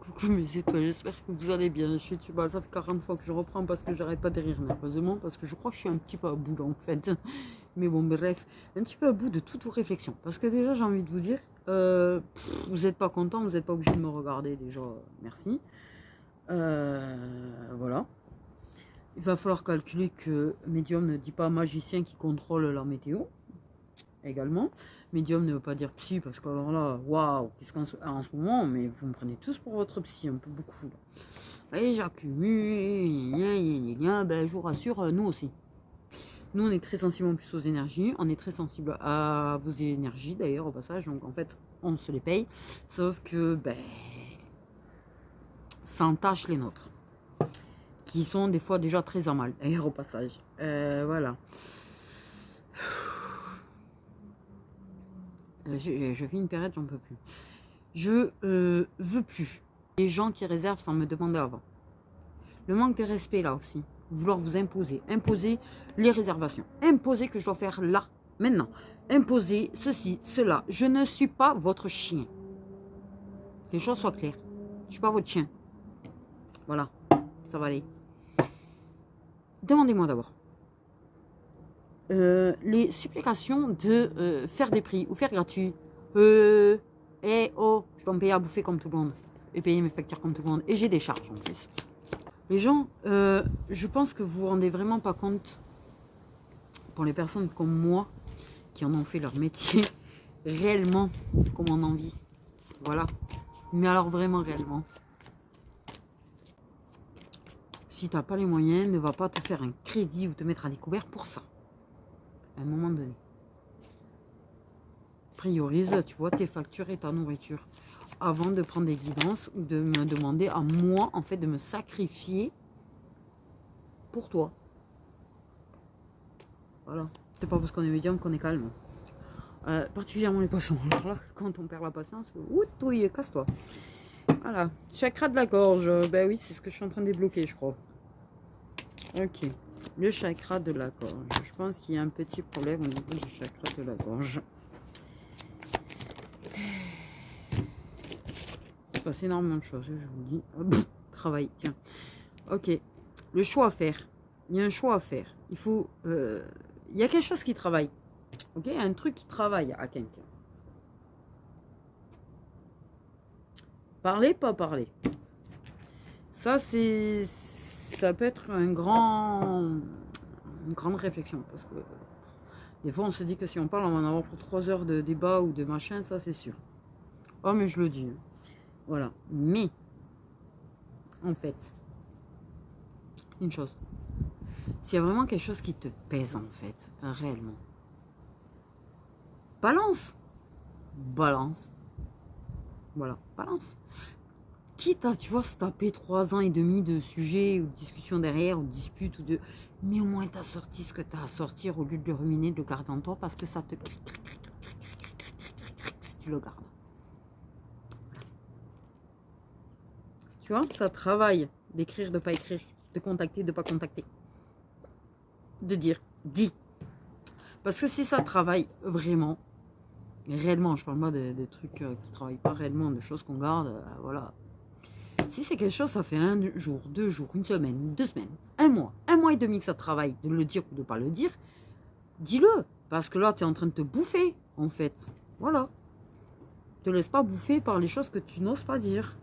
coucou mes étoiles, j'espère que vous allez bien. Je suis ça fait 40 fois que je reprends parce que j'arrête pas de rire nerveusement, parce que je crois que je suis un petit peu à bout en fait. Mais bon, bref, un petit peu à bout de toutes vos réflexions. Parce que déjà, j'ai envie de vous dire, vous n'êtes pas content, vous n'êtes pas obligé de me regarder déjà, merci. Voilà. Il va falloir calculer que médium ne dit pas magicien qui contrôle la météo. Également, médium ne veut pas dire psy, parce que alors là, waouh, qu'est-ce qu'en ce moment, mais vous me prenez tous pour votre psy, un peu beaucoup. Et j'accumule, ben, je vous rassure, nous aussi. Nous, on est très sensible en plus aux énergies, on est très sensible à vos énergies d'ailleurs, au passage, donc en fait, on se les paye, sauf que, ben, ça entache les nôtres, qui sont des fois déjà très en mal, d'ailleurs, au passage. Voilà. Je vis une période, j'en peux plus. Je veux plus. Les gens qui réservent sans me demander avant. Le manque de respect là aussi. Vouloir vous imposer. Imposer les réservations. Imposer que je dois faire là, maintenant. Imposer ceci, cela. Je ne suis pas votre chien. Que les choses soient claires. Je ne suis pas votre chien. Voilà. Ça va aller. Demandez-moi d'abord. Les supplications de faire des prix ou faire gratuit. Je dois me payer à bouffer comme tout le monde. Et payer mes factures comme tout le monde. Et j'ai des charges en plus. Les gens, je pense que vous vous rendez vraiment pas compte, pour les personnes comme moi, qui en ont fait leur métier, réellement, comme on en vit. Voilà. Mais alors vraiment réellement. Si tu n'as pas les moyens, ne va pas te faire un crédit ou te mettre à découvert pour ça. À un moment donné. Priorise, tu vois, tes factures et ta nourriture avant de prendre des guidances ou de me demander à moi, en fait, de me sacrifier pour toi. Voilà. C'est pas parce qu'on est médium qu'on est calme. Particulièrement les poissons. Alors là, quand on perd la patience, ouh, casse-toi. Voilà. Chakra de la gorge. Ben oui, c'est ce que je suis en train de débloquer, je crois. Ok. Le chakra de la gorge. Je pense qu'il y a un petit problème au niveau du chakra de la gorge. Il se passe énormément de choses, je vous dis. Travail, tiens. Ok. Le choix à faire. Il y a un choix à faire. Il faut... il y a quelque chose qui travaille. Ok. Un truc qui travaille à quelqu'un. Parler, pas parler. Ça, c'est... Ça peut être une grande réflexion. Parce que des fois, on se dit que si on parle, on va en avoir pour 3 heures de débat ou de machin. Ça, c'est sûr. Oh, mais je le dis. Voilà. Mais, en fait, une chose. S'il y a vraiment quelque chose qui te pèse, en fait, réellement, balance. Balance. Voilà. Balance. Quitte à, tu vois, se taper 3 ans et demi de sujets ou de discussions derrière, ou de disputes, ou de... Mais au moins, tu as sorti ce que tu as à sortir au lieu de le ruminer, de le garder en toi, parce que ça te... si tu le gardes. Voilà. Tu vois, ça travaille d'écrire, de ne pas écrire, de contacter, de ne pas contacter. De dire, dis. Parce que si ça travaille vraiment, réellement, je parle pas de trucs qui ne travaillent pas réellement, de choses qu'on garde, voilà. Si c'est quelque chose, ça fait 1 jour, 2 jours, 1 semaine, 2 semaines, 1 mois et demi que ça travaille, de le dire ou de ne pas le dire, dis-le. Parce que là, tu es en train de te bouffer, en fait. Voilà. Ne te laisse pas bouffer par les choses que tu n'oses pas dire.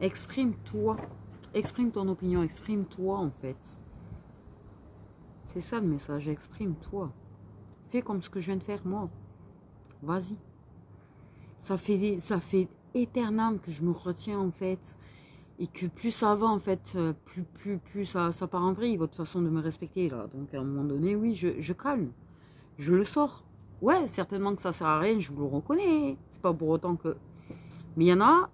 Exprime-toi. Exprime ton opinion, exprime-toi, en fait. C'est ça le message, exprime-toi. Fais comme ce que je viens de faire, moi. Vas-y. Ça fait éternellement que je me retiens, en fait. Et que plus ça va, en fait, plus ça part en vrille, votre façon de me respecter, là. Donc, à un moment donné, oui, je calme. Je le sors. Ouais, certainement que ça sert à rien, je vous le reconnais. C'est pas pour autant que... Mais il y en a...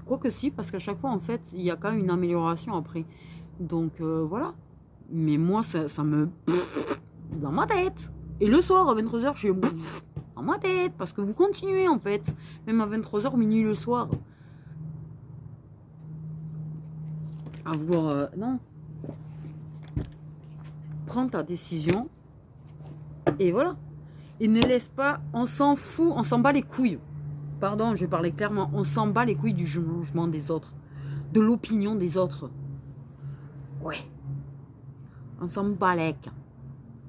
Quoi que si, parce qu'à chaque fois, en fait, il y a quand même une amélioration après. Donc, voilà. Mais moi, ça me... dans ma tête. Et le soir, à 23h, je suis... dans ma tête. Parce que vous continuez, en fait. Même à 23h, minuit le soir. À vouloir... non. Prends ta décision. Et voilà. Et ne laisse pas... On s'en fout, on s'en bat les couilles. Pardon, je vais parler clairement. On s'en bat les couilles du jugement des autres. De l'opinion des autres. Ouais. On s'en bat les couilles.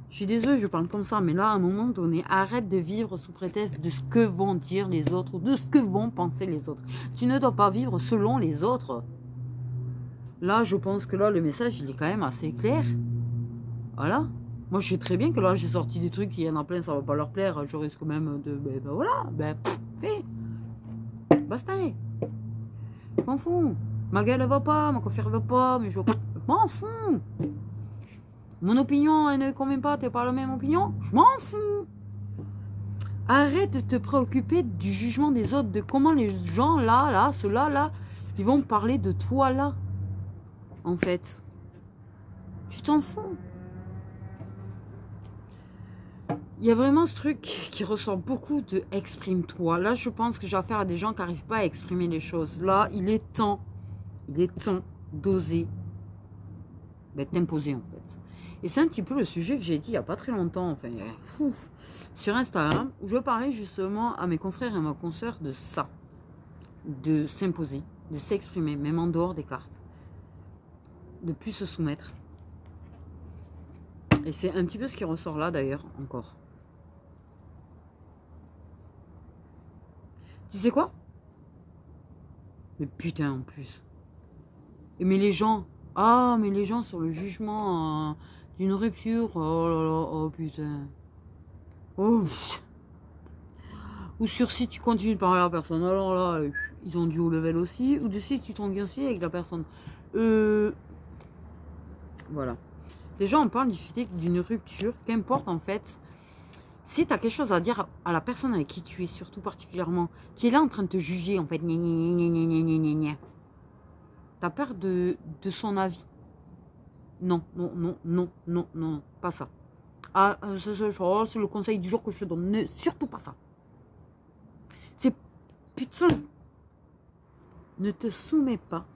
Je suis désolée, je parle comme ça, mais là, à un moment donné, arrête de vivre sous prétexte de ce que vont dire les autres ou de ce que vont penser les autres. Tu ne dois pas vivre selon les autres. Là, je pense que là, le message, il est quand même assez clair. Voilà. Moi, je sais très bien que là, j'ai sorti des trucs, il y en a plein, ça va pas leur plaire. Je risque même de... Ben voilà, fais. Basta. Je m'en fous. Ma gueule, elle va pas, ma coiffure, elle va pas, mais je m'en fous. Mon opinion, elle ne convient pas, t'es pas la même opinion, je m'en fous. Arrête de te préoccuper du jugement des autres, de comment les gens là, ceux-là, là, ils vont parler de toi là. En fait, tu t'en fous. Il y a vraiment ce truc qui ressort beaucoup de exprime-toi. Là, je pense que j'ai affaire à des gens qui n'arrivent pas à exprimer les choses. Là, il est temps d'oser t'imposer en fait. Et c'est un petit peu le sujet que j'ai dit il n'y a pas très longtemps, enfin, sur Instagram, où je parlais justement à mes confrères et à ma consoeur de ça, de s'imposer, de s'exprimer, même en dehors des cartes, de plus se soumettre. Et c'est un petit peu ce qui ressort là d'ailleurs, encore. Tu sais quoi? Mais putain, en plus. Mais les gens, mais les gens sur le jugement d'une rupture, oh là là, oh putain. Oh. Ou sur si tu continues de parler à la personne, alors là, ils ont dû au level aussi. Ou de si tu t'engueules aussi avec la personne. Voilà. Déjà, on parle du fait d'une rupture, qu'importe en fait. Si tu as quelque chose à dire à la personne avec qui tu es, surtout particulièrement, qui est là en train de te juger, en fait, t'as peur de son avis. Non, non, non, non, non, non, pas ça. Ah, c'est le conseil du jour que je te donne. Ne, surtout pas ça. C'est putain. Ne te soumets pas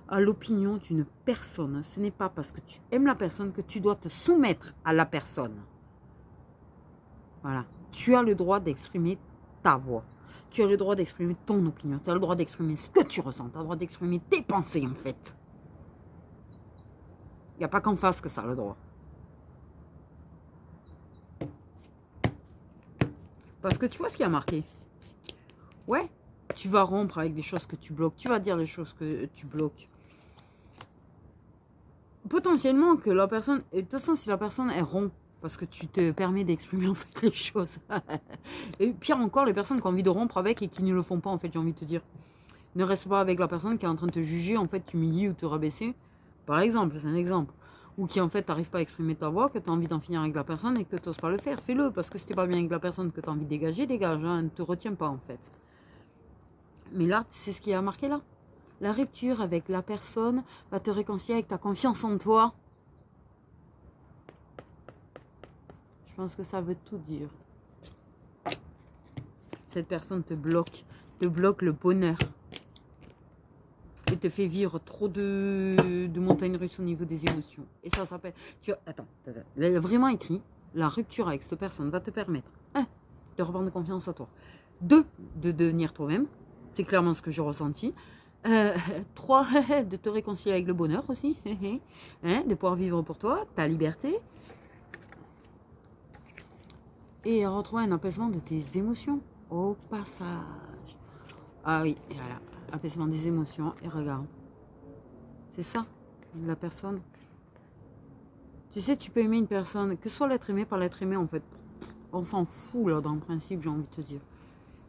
à l'opinion d'une personne. Ce n'est pas parce que tu aimes la personne que tu dois te soumettre à la personne. Voilà. Tu as le droit d'exprimer ta voix. Tu as le droit d'exprimer ton opinion. Tu as le droit d'exprimer ce que tu ressens. Tu as le droit d'exprimer tes pensées, en fait. Il n'y a pas qu'en face que ça a le droit. Parce que tu vois ce qui a marqué. Ouais, tu vas rompre avec des choses que tu bloques. Tu vas dire les choses que tu bloques. Potentiellement que la personne... Et de toute façon, si la personne, elle rompt, parce que tu te permets d'exprimer en fait les choses. Et pire encore, les personnes qui ont envie de rompre avec et qui ne le font pas, en fait, j'ai envie de te dire. Ne reste pas avec la personne qui est en train de te juger, en fait, t'humilier ou te rabaisser. Par exemple, c'est un exemple. Ou qui, en fait, t'arrives pas à exprimer ta voix, que tu as envie d'en finir avec la personne et que tu n'oses pas le faire. Fais-le, parce que si t'es pas bien avec la personne que tu as envie de dégager, dégage. Hein, ne te retiens pas, en fait. Mais là, c'est ce qui a marqué là. La rupture avec la personne va te réconcilier avec ta confiance en toi. Je pense que ça veut tout dire. Cette personne te bloque le bonheur. Et te fait vivre trop de montagnes russes au niveau des émotions. Et ça s'appelle... Attends. Là, il y a vraiment écrit, la rupture avec cette personne va te permettre, 1, de reprendre confiance en toi. 2, de devenir toi-même. C'est clairement ce que j'ai ressenti. 3, de te réconcilier avec le bonheur aussi. De pouvoir vivre pour toi, ta liberté. Et retrouver un apaisement de tes émotions au passage. Ah oui, et voilà. Apaisement des émotions. Et regarde. C'est ça, la personne. Tu sais, tu peux aimer une personne, que ce soit l'être aimé par l'être aimé, en fait. On s'en fout, là, dans le principe, j'ai envie de te dire.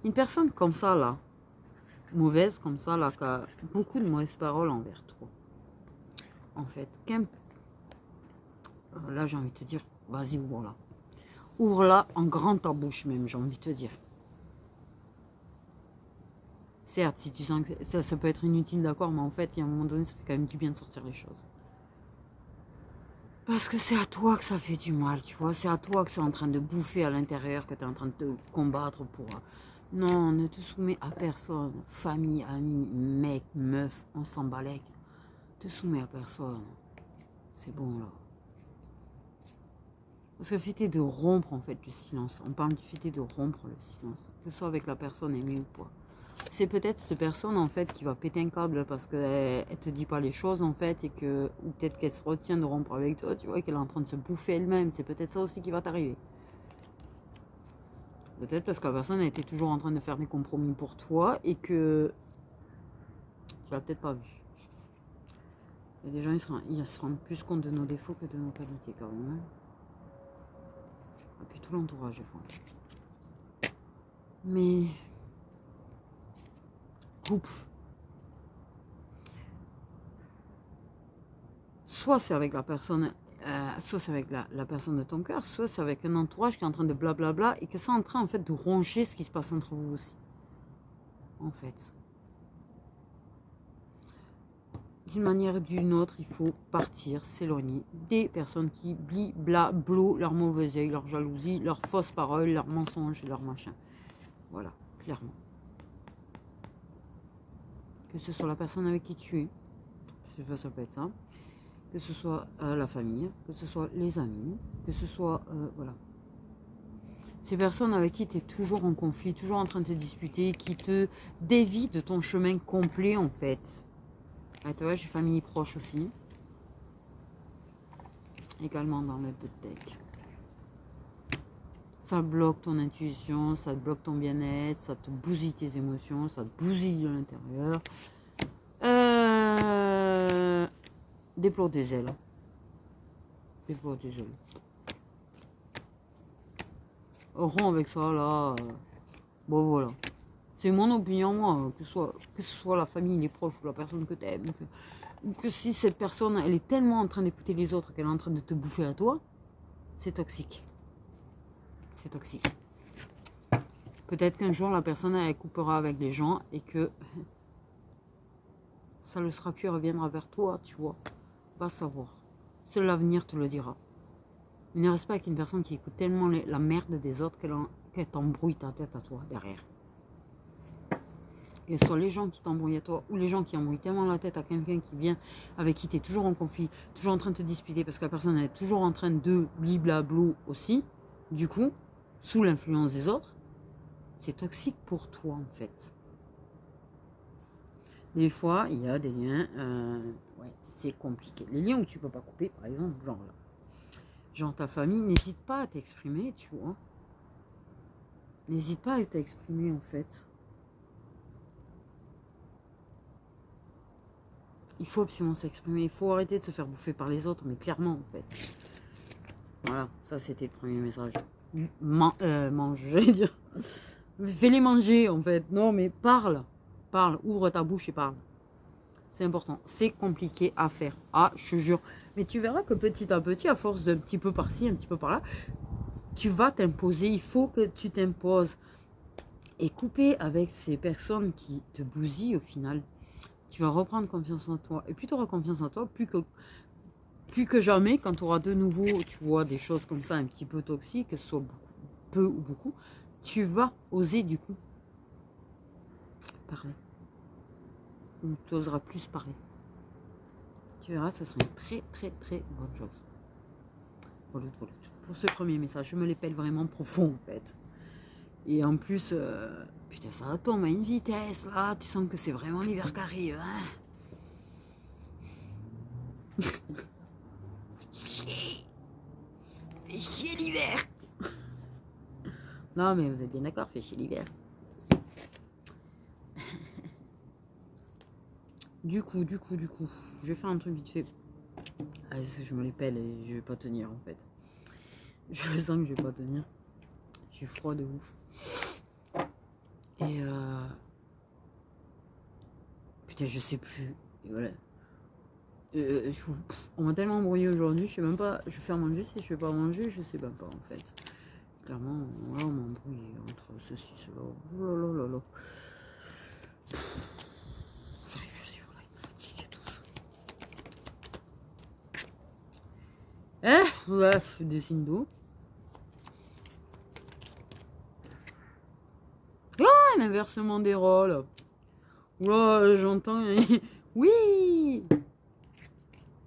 Une personne comme ça, là, mauvaise comme ça, là, qui a beaucoup de mauvaises paroles envers toi. En fait, là, j'ai envie de te dire, vas-y, ouvre-la. Ouvre-la en grand ta bouche même, j'ai envie de te dire. Certes, si tu sens que ça peut être inutile, d'accord, mais en fait, il y a un moment donné, ça fait quand même du bien de sortir les choses. Parce que c'est à toi que ça fait du mal, tu vois. C'est à toi que c'est en train de bouffer à l'intérieur, que tu es en train de te combattre pour... Non, ne te soumets à personne. Famille, amis, mec, meuf, on s'en balèque. Te soumets à personne. C'est bon, là. Parce que le fait est de rompre, en fait, le silence. On parle du fait de rompre le silence. Que ce soit avec la personne aimée ou pas. C'est peut-être cette personne en fait qui va péter un câble parce qu'elle ne te dit pas les choses en fait et que, ou peut-être qu'elle se retient de rompre avec toi, tu vois, qu'elle est en train de se bouffer elle-même. C'est peut-être ça aussi qui va t'arriver. Peut-être parce que la personne a été toujours en train de faire des compromis pour toi et que tu l'as peut-être pas vu. Il y a des gens, ils se rendent plus compte de nos défauts que de nos qualités quand même. Hein. Et puis tout l'entourage des fois. Mais... Ouf. Soit c'est avec la personne, soit c'est avec la personne de ton cœur, soit c'est avec un entourage qui est en train de blablabla et que c'est en train en fait de ronger ce qui se passe entre vous aussi. En fait. D'une manière ou d'une autre, il faut partir, s'éloigner des personnes qui blablo leur mauvais œil, leur jalousie, leurs fausses paroles, leurs mensonges et leurs machins. Voilà, clairement. Que ce soit la personne avec qui tu es, ça peut être ça. Que ce soit la famille, que ce soit les amis, que ce soit, voilà. Ces personnes avec qui tu es toujours en conflit, toujours en train de te disputer, qui te dévient de ton chemin complet en fait. Ah, tu vois, j'ai famille proche aussi. Également dans le deck. Ça bloque ton intuition, ça te bloque ton bien-être, ça te bousille tes émotions, ça te bousille de l'intérieur. Déploie tes ailes. Déploie tes ailes. Rends avec ça là. Bon voilà. C'est mon opinion moi, que ce soit la famille, les proches ou la personne que tu aimes. Ou que si cette personne elle est tellement en train d'écouter les autres qu'elle est en train de te bouffer à toi, c'est toxique. C'est toxique. Peut-être qu'un jour la personne elle coupera avec les gens et que ça ne sera plus, elle reviendra vers toi, tu vois. Va savoir. Seul l'avenir te le dira. Mais ne reste pas avec une personne qui écoute tellement la merde des autres qu'elle t'embrouille ta tête à toi derrière. Que ce soit les gens qui t'embrouillent à toi ou les gens qui embrouillent tellement la tête à quelqu'un qui vient, avec qui tu es toujours en conflit, toujours en train de te disputer parce que la personne est toujours en train de bliblablo aussi. Du coup, sous l'influence des autres, c'est toxique pour toi en fait. Des fois, il y a des liens, ouais, c'est compliqué. Les liens où tu peux pas couper, par exemple, genre là. Genre ta famille, n'hésite pas à t'exprimer, tu vois. N'hésite pas à t'exprimer en fait. Il faut absolument s'exprimer. Il faut arrêter de se faire bouffer par les autres, mais clairement en fait. Voilà, ça c'était le premier message. Mange, j'allais dire. Fais-les manger en fait. Non, mais parle. Parle, ouvre ta bouche et parle. C'est important. C'est compliqué à faire. Ah, je te jure. Mais tu verras que petit à petit, à force d'un petit peu par-ci, un petit peu par-là, tu vas t'imposer. Il faut que tu t'imposes. Et couper avec ces personnes qui te bousillent au final, tu vas reprendre confiance en toi. Et plus tu auras confiance en toi, plus que jamais, quand tu auras de nouveau, tu vois, des choses comme ça un petit peu toxiques, que ce soit beaucoup, peu ou beaucoup, tu vas oser du coup parler. Ou tu oseras plus parler. Tu verras, ça sera une très très très bonne chose. Voilà. Pour ce premier message, je me l'épelle vraiment profond en fait. Et en plus, putain, ça tombe à une vitesse là, tu sens que c'est vraiment l'hiver qui arrive. Hein. Fait chier l'hiver. Non mais vous êtes bien d'accord, fait chier l'hiver. Du coup, je vais faire un truc vite fait. Ah, je me l'épelle et je vais pas tenir en fait. Je sens que je vais pas tenir. J'ai froid de ouf. Et putain, je sais plus. Et voilà. On m'a tellement embrouillé aujourd'hui, je sais même pas. Je vais faire manger, si je fais pas manger, je sais même pas en fait. Clairement, là on m'a embrouillé entre ceci, cela. Oh là là là là. J'arrive, je suis là, il me fatigue et tout ça. Bref, des signes d'eau. Ah, l'inversement des rôles. Oula, j'entends. Oui!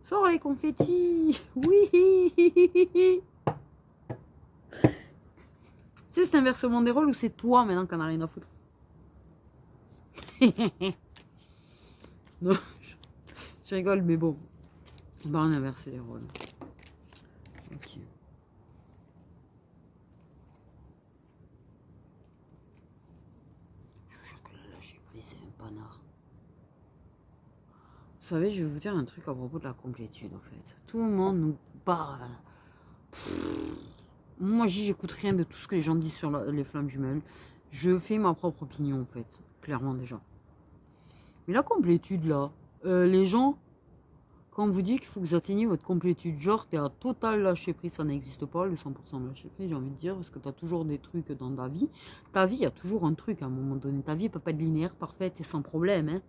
Sors les confettis! Oui! C'est cet inversement des rôles ou c'est toi maintenant qui en a rien à foutre? Non, je rigole, mais bon. Bah, on a inversé les rôles. Ok. Je vous jure que le lâcher prise, c'est un panard. Vous savez, je vais vous dire un truc à propos de la complétude, en fait. Tout le monde nous parle. Moi, j'écoute rien de tout ce que les gens disent sur les flammes jumelles. Je fais ma propre opinion, en fait. Clairement, déjà. Mais la complétude, là, les gens, quand on vous dit qu'il faut que vous atteigniez votre complétude, genre, t'es à total lâcher prise, ça n'existe pas, le 100% de lâcher prise, j'ai envie de dire, parce que t'as toujours des trucs dans ta vie. Ta vie, il y a toujours un truc à un moment donné. Ta vie, elle peut pas être linéaire, parfaite et sans problème, hein.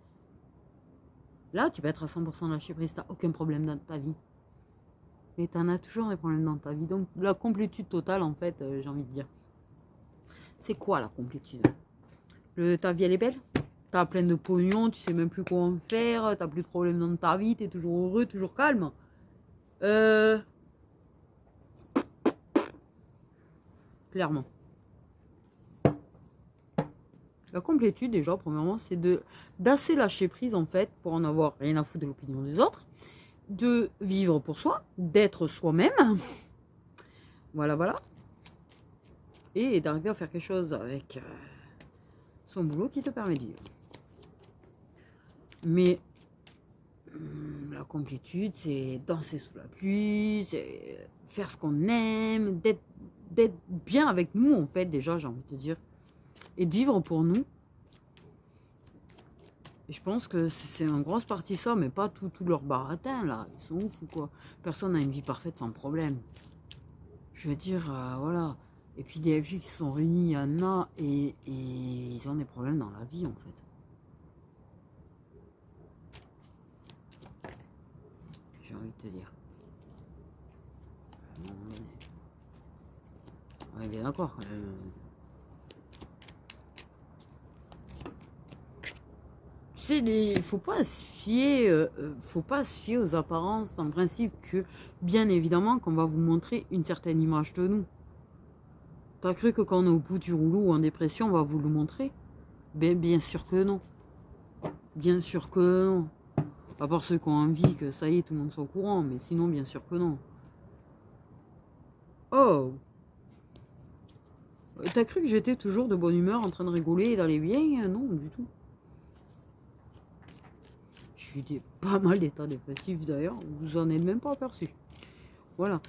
Là, tu peux être à 100% lâcher prise, t'as aucun problème dans ta vie. Mais t'en as toujours des problèmes dans ta vie. Donc, la complétude totale, en fait, j'ai envie de dire. C'est quoi la complétude? Ta vie, elle est belle? T'as plein de pognon, tu sais même plus quoi en faire, t'as plus de problèmes dans ta vie, t'es toujours heureux, toujours calme. Clairement. La complétude, déjà, premièrement, c'est d'assez lâcher prise, en fait, pour en avoir rien à foutre de l'opinion des autres, de vivre pour soi, d'être soi-même. Voilà, voilà. Et d'arriver à faire quelque chose avec son boulot qui te permet de vivre. Mais la complétude, c'est danser sous la pluie, c'est faire ce qu'on aime, d'être bien avec nous, en fait, déjà, j'ai envie de te dire. Et de vivre pour nous. Et je pense que c'est en grosse partie ça, mais pas tout leur baratin, là. Ils sont ouf ou quoi? Personne n'a une vie parfaite sans problème. Je veux dire, voilà. Et puis des FJ qui sont réunis, il y en a, et ils ont des problèmes dans la vie, en fait. J'ai envie de te dire. On est bien d'accord, quand même. Tu sais, faut pas se fier, aux apparences, dans le principe que, bien évidemment, qu'on va vous montrer une certaine image de nous. T'as cru que quand on est au bout du rouleau ou en dépression, on va vous le montrer? Bien sûr que non. Bien sûr que non. À part ceux qui ont envie que ça y est, tout le monde soit au courant, mais sinon, bien sûr que non. Oh! T'as cru que j'étais toujours de bonne humeur, en train de rigoler et d'aller bien? Non, du tout. Je suis pas mal d'état dépressif d'ailleurs, vous en êtes même pas aperçu. Voilà.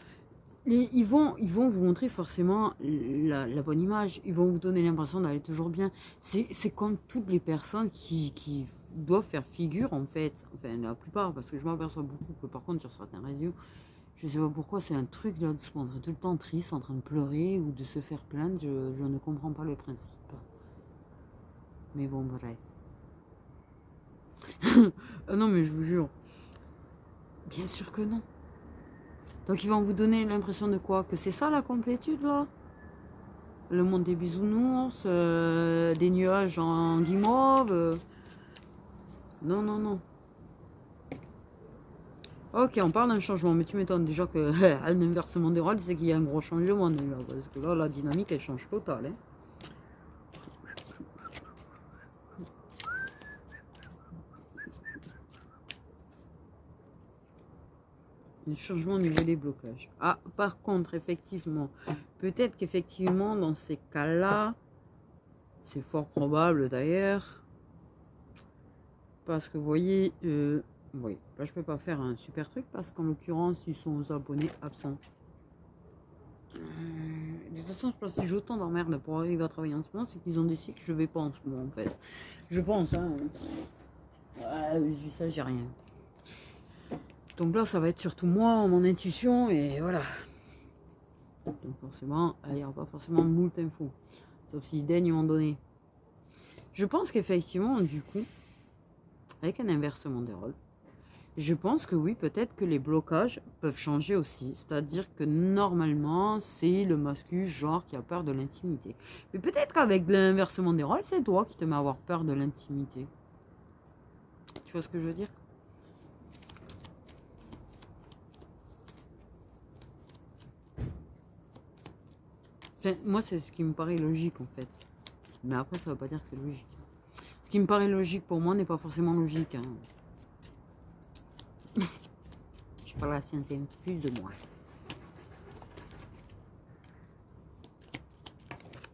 Ils vont vous montrer forcément la bonne image, ils vont vous donner l'impression d'aller toujours bien. C'est comme toutes les personnes qui doivent faire figure en fait, enfin la plupart, parce que je m'aperçois beaucoup que par contre sur certains réseaux, je sais pas pourquoi c'est un truc là de se montrer tout le temps triste, en train de pleurer ou de se faire plaindre, je ne comprends pas le principe. Mais bon, bref. Non mais je vous jure, bien sûr que non. Donc ils vont vous donner l'impression de quoi? Que c'est ça la complétude là? Le monde des bisounours, des nuages en guimauve. Non, non, non. Ok, on parle d'un changement, mais tu m'étonnes déjà qu'un inversement des rôles, c'est qu'il y a un gros changement déjà. Parce que là, la dynamique, elle change totale. Hein. Un changement au niveau des blocages. Ah, par contre, effectivement, peut-être qu'effectivement, dans ces cas-là, c'est fort probable d'ailleurs, parce que vous voyez, oui, là je peux pas faire un super truc parce qu'en l'occurrence, ils sont aux abonnés absents. De toute façon, je pense que si j'ai autant d'emmerde pour arriver à travailler en ce moment, c'est qu'ils ont décidé que je vais pas en ce moment en fait. Je pense, hein. Ouais, ça, j'ai rien. Donc là, ça va être surtout moi, mon intuition, et voilà. Donc forcément, il n'y aura pas forcément moult infos. Sauf s'ils daignent m'en donner. Je pense qu'effectivement, du coup, avec un inversement des rôles, je pense que oui, peut-être que les blocages peuvent changer aussi. C'est-à-dire que normalement, c'est le masculin genre qui a peur de l'intimité. Mais peut-être qu'avec l'inversement des rôles, c'est toi qui te mets à avoir peur de l'intimité. Tu vois ce que je veux dire? Enfin, moi, c'est ce qui me paraît logique, en fait. Mais après, ça ne veut pas dire que c'est logique. Ce qui me paraît logique pour moi n'est pas forcément logique. Hein. Je sais pas, la science infuse de moi.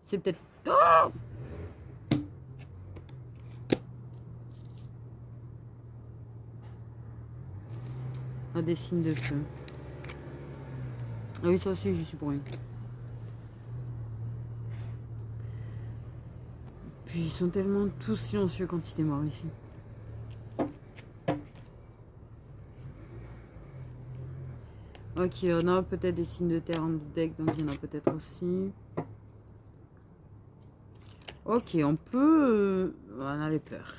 C'est peut-être... Oh, ah, des signes de feu. Ah oui, ça aussi, j'y suis pour rien. Puis ils sont tellement tous silencieux quand ils démarrent ici. Ok, on a peut-être des signes de terre en deck, donc il y en a peut-être aussi. Ok, on peut... on a les peurs.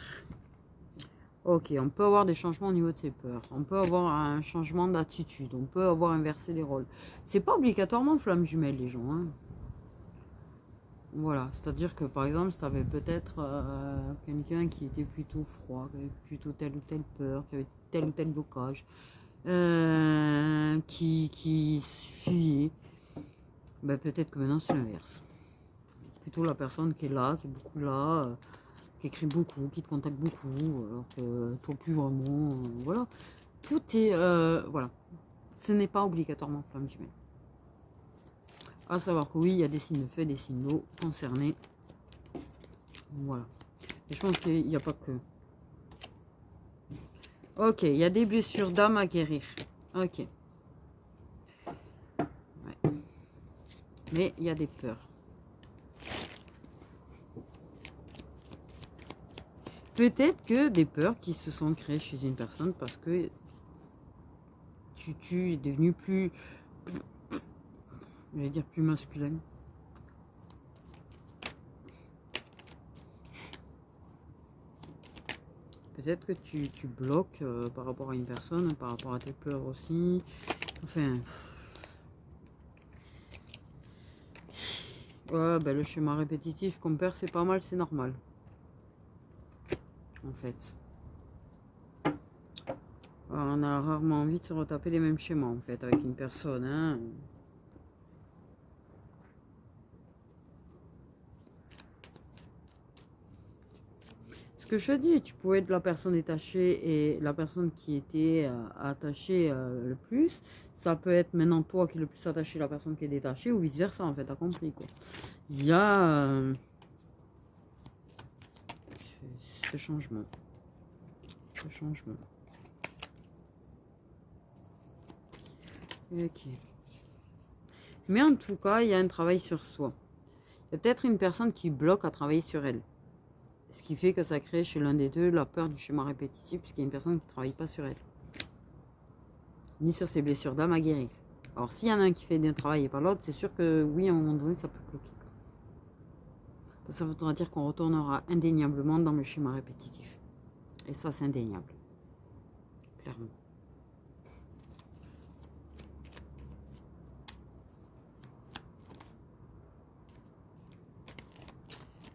Ok, on peut avoir des changements au niveau de ses peurs. On peut avoir un changement d'attitude. On peut avoir inversé les rôles. C'est pas obligatoirement flamme jumelle, les gens. Hein. Voilà, c'est-à-dire que par exemple, si tu avais peut-être quelqu'un qui était plutôt froid, qui avait plutôt telle ou telle peur, qui avait tel ou tel blocage, qui fuyait, ben, peut-être que maintenant c'est l'inverse. Plutôt la personne qui est là, qui est beaucoup là, qui écrit beaucoup, qui te contacte beaucoup, alors que toi plus vraiment, voilà. Tout est, voilà. Ce n'est pas obligatoirement flamme jumelle. À savoir que oui, il y a des signes de feu, des signes d'eau concernés. Voilà. Et je pense qu'il n'y a pas que. Ok, il y a des blessures d'âme à guérir. Ok. Ouais. Mais il y a des peurs. Peut-être que des peurs qui se sont créées chez une personne parce que tu es devenu plus je vais dire plus masculin. Peut-être que tu bloques par rapport à une personne, par rapport à tes peurs aussi. Enfin... Ouais, ben le schéma répétitif qu'on perd, c'est pas mal, c'est normal. En fait. Alors, on a rarement envie de se retaper les mêmes schémas, en fait, avec une personne. Hein. Ce que je dis, tu pouvais être la personne détachée et la personne qui était attachée le plus. Ça peut être maintenant toi qui es le plus attaché, la personne qui est détachée, ou vice-versa, en fait, t'as compris, quoi. Il y a ce changement. Ce changement. Ok. Mais en tout cas, il y a un travail sur soi. Il y a peut-être une personne qui bloque à travailler sur elle. Ce qui fait que ça crée chez l'un des deux la peur du schéma répétitif, puisqu'il y a une personne qui ne travaille pas sur elle. Ni sur ses blessures d'âme à guérir. Alors s'il y en a un qui fait un travail et pas l'autre, c'est sûr que oui, à un moment donné, ça peut bloquer. Ça voudra dire qu'on retournera indéniablement dans le schéma répétitif. Et ça, c'est indéniable. Clairement.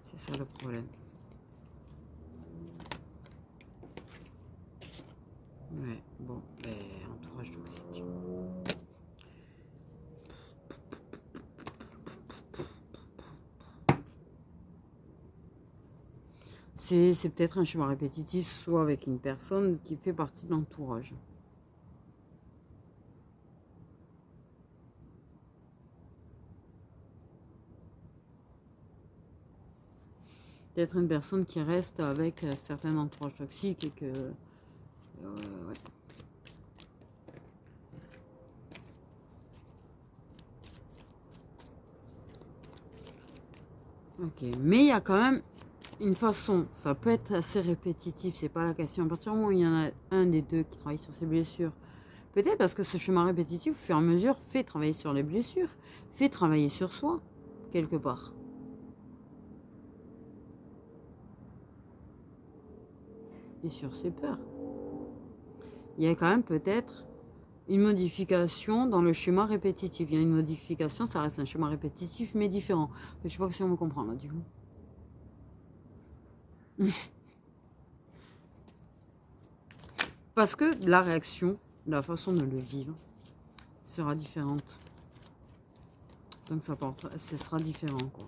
C'est ça le problème. Ouais, bon, ben, entourage toxique. C'est peut-être un schéma répétitif, soit avec une personne qui fait partie de l'entourage. Peut-être une personne qui reste avec certains entourages toxiques et que... ouais. Ok, mais il y a quand même une façon, ça peut être assez répétitif, c'est pas la question. À partir du moment où il y en a un des deux qui travaille sur ses blessures, peut-être parce que ce schéma répétitif, au fur et à mesure, fait travailler sur les blessures, fait travailler sur soi, quelque part. Et sur ses peurs. Il y a quand même peut-être une modification dans le schéma répétitif. Il y a une modification, ça reste un schéma répétitif, mais différent. Je sais pas si on me comprend là, du coup. Parce que la réaction, la façon de le vivre, sera différente. Donc ça porte, ce sera différent, quoi.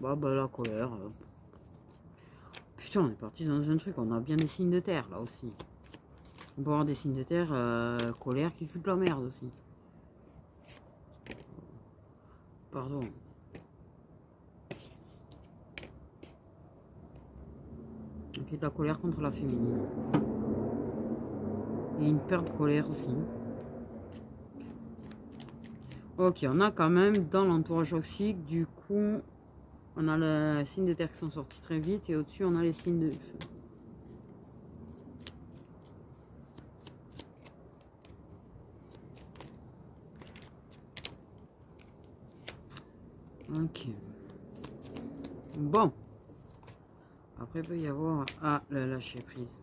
Bah, la colère. Putain, on est parti dans un truc. On a bien des signes de terre, là aussi. On peut avoir des signes de terre, colère qui foutent la merde aussi. Pardon. Ok, de la colère contre la féminine. Et une peur de colère aussi. Ok, on a quand même dans l'entourage toxique, du coup, on a les signes de terre qui sont sortis très vite et au-dessus, on a les signes de feu. Ok. Bon. Après, il peut y avoir le lâcher prise.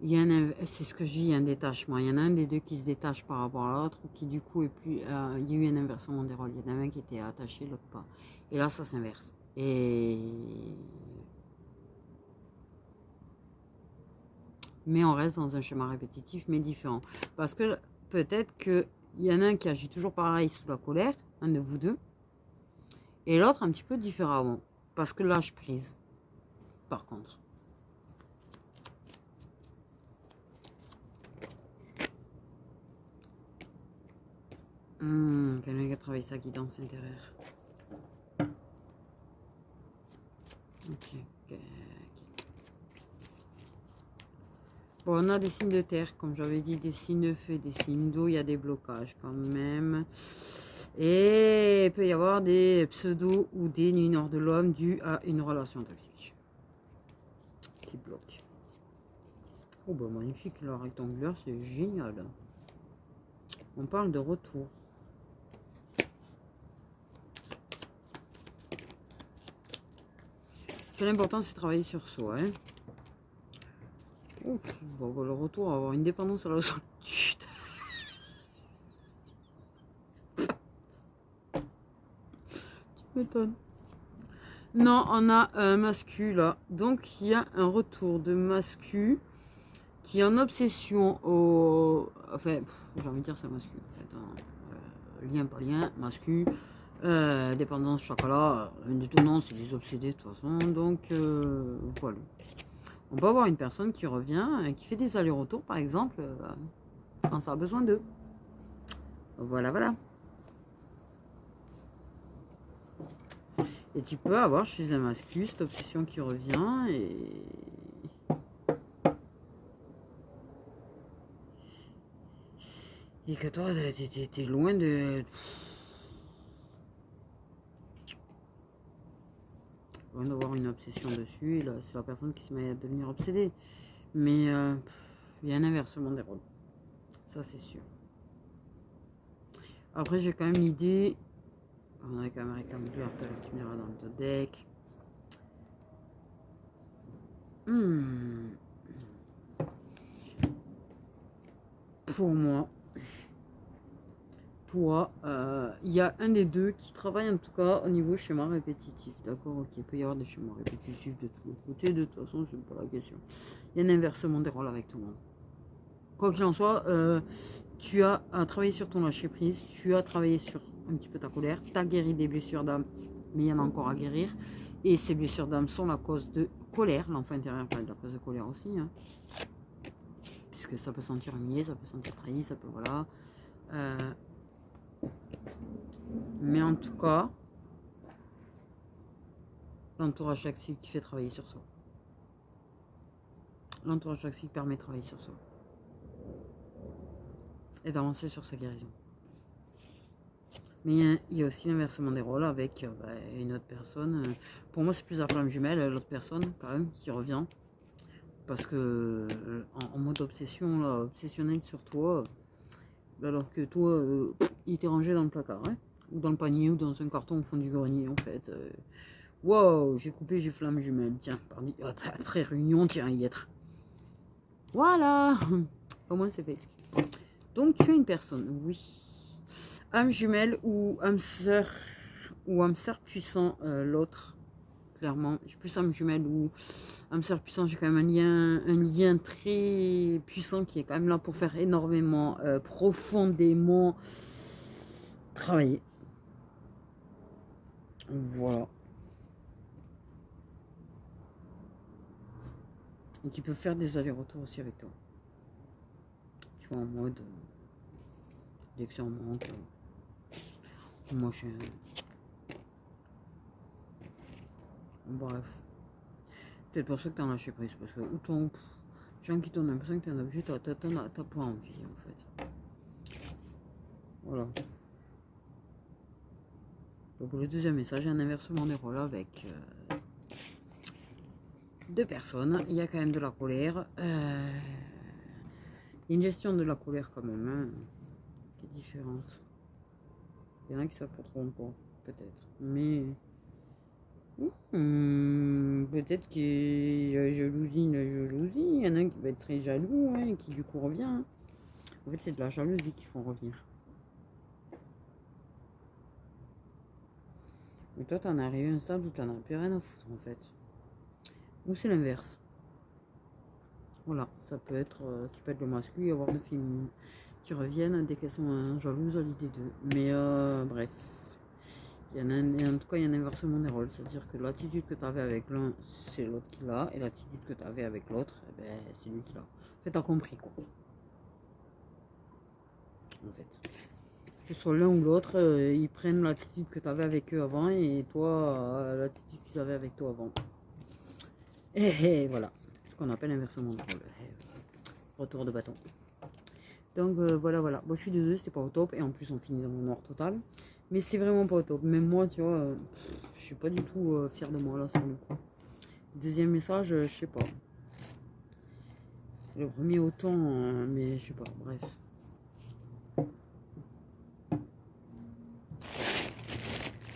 Il y a c'est ce que je dis, il y a un détachement. Il y en a un des deux qui se détache par rapport à l'autre, qui du coup est plus. Il y a eu un inversement des rôles. Il y en a un qui était attaché, l'autre pas. Et là, ça s'inverse. Mais on reste dans un schéma répétitif, mais différent. Parce que peut-être qu'il y en a un qui agit toujours pareil sous la colère, un de vous deux, et l'autre un petit peu différemment. Parce que lâche prise, par contre. Quelqu'un qui a travaillé sa guidance intérieure. Ok. Bon, on a des signes de terre, comme j'avais dit, des signes de feu, des signes d'eau, il y a des blocages quand même. Et il peut y avoir des pseudos ou des nuits nord de l'homme dus à une relation toxique. Qui bloque. Oh bah magnifique, la rectangulaire, c'est génial. On parle de retour. L'important c'est de travailler sur soi. Hein. Oh, bon, le retour, avoir une dépendance à la solitude. Tu m'étonnes. Non, on a un mascu là. Donc il y a un retour de mascu qui est en obsession au. Enfin, j'ai envie de dire c'est un mascu. En fait, hein. Lien, pas lien, mascu. Dépendance, chocolat. Une détonance, c'est des obsédés de toute façon. Donc voilà. On peut avoir une personne qui revient, qui fait des allers-retours par exemple, quand ça a besoin d'eux. Voilà, voilà. Et tu peux avoir chez un masculin cette obsession qui revient et que toi, t'es loin de... Loin d'avoir une obsession dessus. Et là, c'est la personne qui se met à devenir obsédée. Mais il y a un inversement des rôles. Ça, c'est sûr. Après, j'ai quand même l'idée... On a quand même un rectangulaire, tu me diras dans le deck. Pour moi, toi, il y a un des deux qui travaille en tout cas au niveau schéma répétitif. D'accord, ok, il peut y avoir des schémas répétitifs de tous les côtés, de toute façon, c'est pas la question. Il y a un inversement des rôles avec tout le monde. Quoi qu'il en soit, tu as travaillé sur ton lâcher prise, tu as travaillé sur un petit peu ta colère, tu as guéri des blessures d'âme, mais il y en a encore à guérir. Et ces blessures d'âme sont la cause de colère. L'enfant intérieur peut être la cause de colère aussi. Hein. Puisque ça peut sentir humilié, ça peut sentir trahi, ça peut, voilà. Mais en tout cas, l'entourage toxique fait travailler sur soi. L'entourage toxique permet de travailler sur soi. Et d'avancer sur sa guérison. Mais il y a aussi l'inversement des rôles avec une autre personne. Pour moi, c'est plus la flamme jumelle, l'autre personne, quand même, qui revient. Parce que en mode obsession, là, obsessionnel sur toi, alors que toi, il t'est rangé dans le placard, hein, ou dans le panier, ou dans un carton au fond du grenier, en fait. Wow, j'ai coupé, j'ai flamme jumelle. Tiens, après réunion, tiens, y être. Voilà. Au moins, c'est fait. Donc, tu es une personne, oui. Âme jumelle ou âme sœur puissant, l'autre, clairement. J'ai plus âme jumelle ou âme sœur puissant, j'ai quand même un lien très puissant qui est quand même là pour faire énormément, profondément travailler. Voilà. Et qui peut faire des allers-retours aussi avec toi. Tu vois, en mode, dès que c'est en manque, moi je... Bref. Peut-être pour ça que t'as lâché prise, parce que ou ton... gens qui t'ont l'impression que t'es un objet, t'as pas envie en fait. Voilà. Donc pour le deuxième message, un inversement des rôles avec deux personnes. Il y a quand même de la colère. Une gestion de la colère quand même. Hein. Quelle différence. Il y en a qui savent pas trop encore, peut-être. Mais peut-être qu'il y a jalousie, la jalousie. Il y en a un qui va être très jaloux, hein, qui du coup revient. Hein. En fait, c'est de la jalousie qui font revenir. Mais toi, t'en es arrivé à un stade où t'en as plus rien à foutre, en fait. Ou c'est l'inverse. Voilà, ça peut être, tu peux être le masculin et avoir deux filles qui reviennent dès qu'elles sont jalouses à l'idée d'eux. Mais bref, il y en a en tout cas, il y a un inversement des rôles. C'est-à-dire que l'attitude que tu avais avec l'un, c'est l'autre qui l'a. Et l'attitude que tu avais avec l'autre, eh ben, c'est lui qui l'a. En fait, t'as compris quoi. En fait. Que ce soit l'un ou l'autre, ils prennent l'attitude que tu avais avec eux avant et toi, l'attitude qu'ils avaient avec toi avant. Et voilà. Ce qu'on appelle inversement de rôle. Retour de bâton. Donc voilà. Bon, je suis désolée, c'était pas au top. Et en plus, on finit dans le noir total. Mais c'est vraiment pas au top. Même moi, tu vois, je suis pas du tout fière de moi là sur le coup. Deuxième message, je sais pas. Le premier autant, mais je sais pas, bref.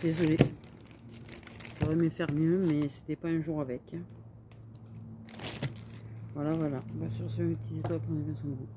Désolée. J'aurais aimé faire mieux, mais c'était pas un jour avec. Voilà. Bah, sur ce, mes petits étoiles, prenez bien soin de vous.